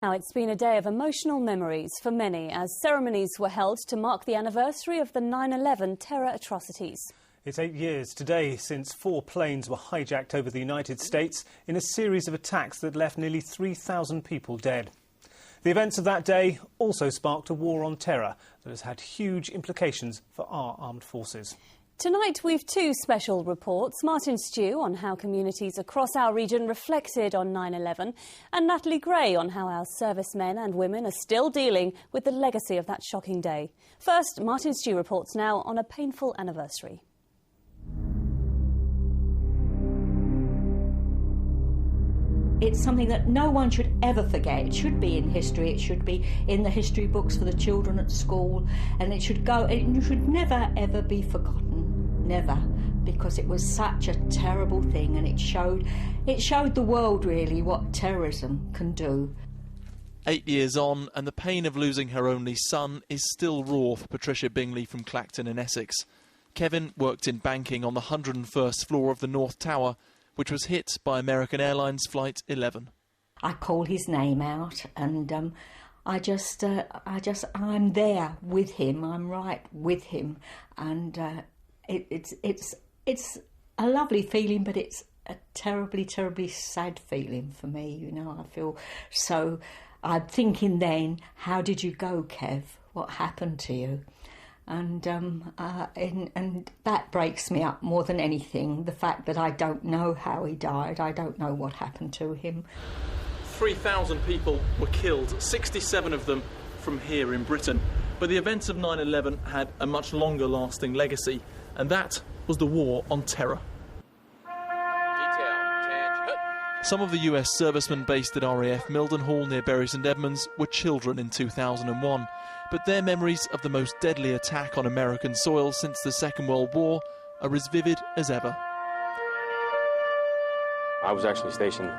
Now, it's been a day of emotional memories for many as ceremonies were held to mark the anniversary of the 9/11 terror atrocities. It's 8 years today since 4 planes were hijacked over the United States in a series of attacks that left nearly 3,000 people dead. The events of that day also sparked a war on terror that has had huge implications for our armed forces. Tonight we've 2 special reports. Martin Stew on how communities across our region reflected on 9/11 and Natalie Gray on how our servicemen and women are still dealing with the legacy of that shocking day. First, Martin Stew reports now on a painful anniversary. It's something that no one should ever forget. It should be in history, it should be in the history books for the children at school, and it should never ever be forgotten, never, because it was such a terrible thing, and it showed the world really what terrorism can do. 8 years on, and the pain of losing her only son is still raw for Patricia Bingley from Clacton in Essex. Kevin worked in banking on the 101st floor of the North Tower, which was hit by American Airlines Flight 11. I call his name out, and I'm there with him. I'm right with him, and it's a lovely feeling, but it's a terribly, terribly sad feeling for me. You know, I feel so. I'm thinking then, how did you go, Kev? What happened to you? And that breaks me up more than anything, the fact that I don't know how he died. I don't know what happened to him. 3,000 people were killed, 67 of them from here in Britain. But the events of 9/11 had a much longer lasting legacy, and that was the war on terror. Some of the US servicemen based at RAF Mildenhall near Bury St Edmunds were children in 2001. But their memories of the most deadly attack on American soil since the Second World War are as vivid as ever. I was actually stationed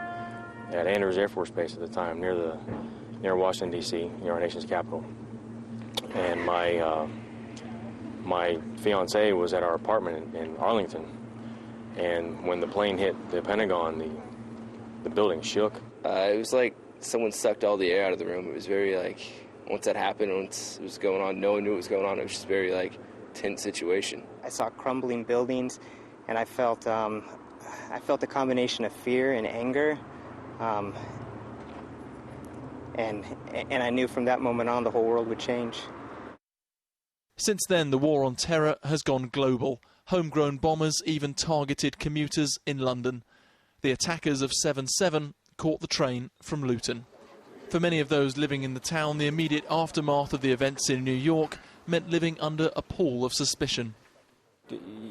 at Andrews Air Force Base at the time, near Washington, D.C., near our nation's capital. And my fiancée was at our apartment in Arlington. And when the plane hit the Pentagon, the building shook. It was like someone sucked all the air out of the room. It was very once that happened, once it was going on, no one knew what was going on. It was just very tense situation. I saw crumbling buildings, and I felt a combination of fear and anger, and I knew from that moment on the whole world would change. Since then, the war on terror has gone global. Homegrown bombers even targeted commuters in London. The attackers of 7/7 caught the train from Luton. For many of those living in the town, the immediate aftermath of the events in New York meant living under a pall of suspicion.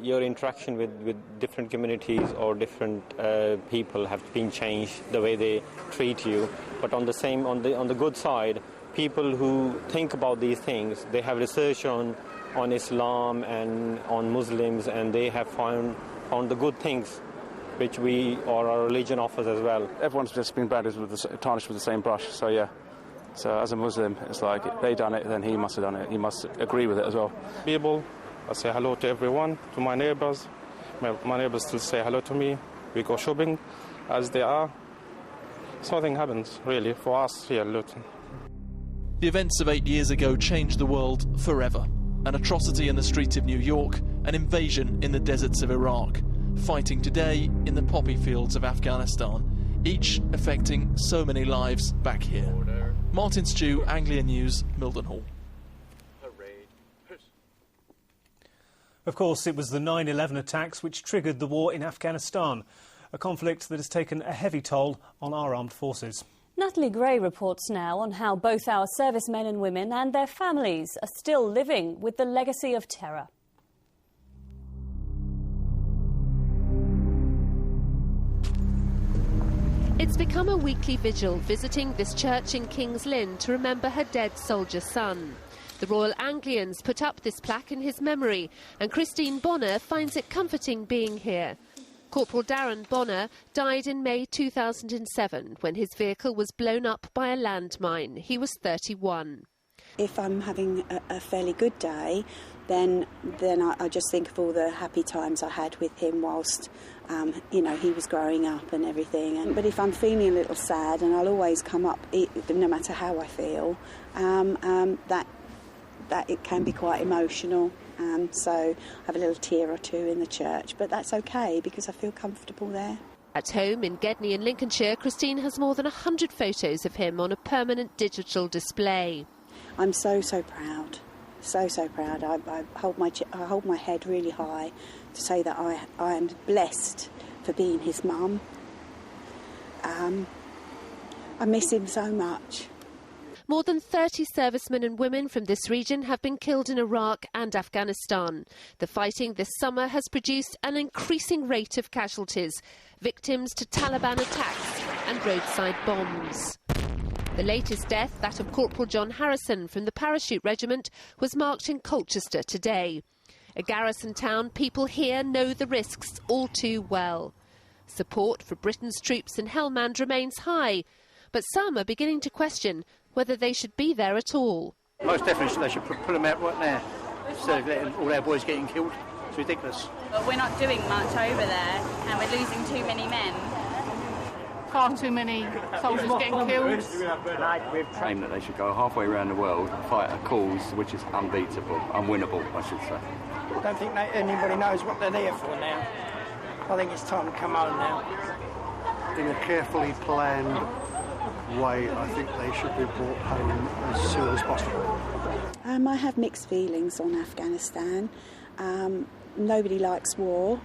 Your interaction with different communities or different people have been changed, the way they treat you. But on the good side, people who think about these things, they have research on Islam and on Muslims, and they have found the good things which we or our religion offers as well. Everyone's just been tarnished with the same brush, so yeah. So as a Muslim, it's like, if they done it, then he must have done it. He must agree with it as well. People, I say hello to everyone, to my neighbours. My neighbours still say hello to me. We go shopping as they are. Something happens, really, for us here in Luton. The events of 8 years ago changed the world forever. An atrocity in the streets of New York, an invasion in the deserts of Iraq. Fighting today in the poppy fields of Afghanistan, each affecting so many lives back here. Martin Stew, Anglia News, Mildenhall. Of course, it was the 9/11 attacks which triggered the war in Afghanistan, a conflict that has taken a heavy toll on our armed forces. Natalie Gray reports now on how both our servicemen and women and their families are still living with the legacy of terror. It's become a weekly vigil visiting this church in King's Lynn to remember her dead soldier son. The Royal Anglians put up this plaque in his memory, and Christine Bonner finds it comforting being here. Corporal Darren Bonner died in May 2007 when his vehicle was blown up by a landmine. He was 31. If I'm having a fairly good day, then I just think of all the happy times I had with him whilst you know, he was growing up and everything. But if I'm feeling a little sad, and I'll always come up, no matter how I feel, that it can be quite emotional. So I have a little tear or two in the church, but that's okay because I feel comfortable there. At home in Gedney in Lincolnshire, Christine has more than 100 photos of him on a permanent digital display. I'm so proud, so proud. I hold my head really high to say that I am blessed for being his mum. I miss him so much. More than 30 servicemen and women from this region have been killed in Iraq and Afghanistan. The fighting this summer has produced an increasing rate of casualties, victims to Taliban attacks and roadside bombs. The latest death, that of Corporal John Harrison from the Parachute Regiment, was marked in Colchester today. A garrison town, people here know the risks all too well. Support for Britain's troops in Helmand remains high, but some are beginning to question whether they should be there at all. Most definitely they should pull them out right now, instead of letting all our boys getting killed. It's ridiculous. But we're not doing much over there, and we're losing too many men. Far too many soldiers getting killed. We've claimed that they should go halfway around the world and fight a cause which is unbeatable, unwinnable, I should say. I don't think anybody knows what they're there for now. I think it's time to come home now. In a carefully planned way, I think they should be brought home as soon as possible. I have mixed feelings on Afghanistan. Nobody likes war.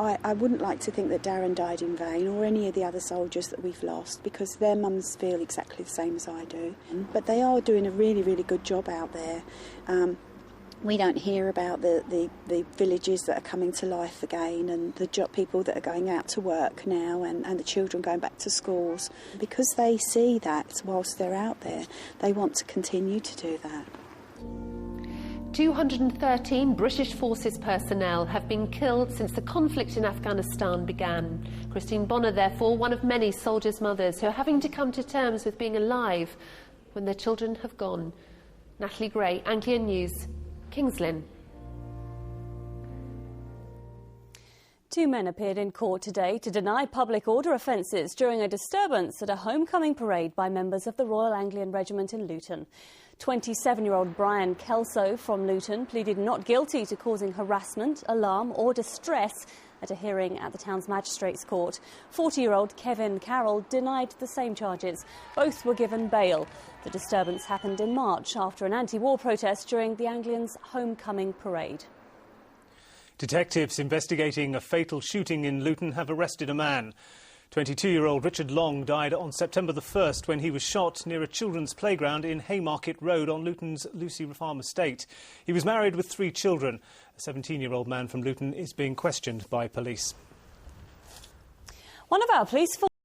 I wouldn't like to think that Darren died in vain, or any of the other soldiers that we've lost, because their mums feel exactly the same as I do. But they are doing a really good job out there. We don't hear about the villages that are coming to life again, and the people that are going out to work now, and the children going back to schools. Because they see that whilst they're out there, they want to continue to do that. 213 British Forces personnel have been killed since the conflict in Afghanistan began. Christine Bonner, therefore, one of many soldiers' mothers who are having to come to terms with being alive when their children have gone. Natalie Gray, Anglia News, Kings Lynn. 2 men appeared in court today to deny public order offences during a disturbance at a homecoming parade by members of the Royal Anglian Regiment in Luton. 27-year-old Brian Kelso from Luton pleaded not guilty to causing harassment, alarm or distress at a hearing at the town's magistrates' court. 40-year-old Kevin Carroll denied the same charges. Both were given bail. The disturbance happened in March after an anti-war protest during the Anglians' homecoming parade. Detectives investigating a fatal shooting in Luton have arrested a man. 22-year-old Richard Long died on September the 1st when he was shot near a children's playground in Haymarket Road on Luton's Lucy Farm estate. He was married with 3 children. A 17-year-old man from Luton is being questioned by police. One of our police forces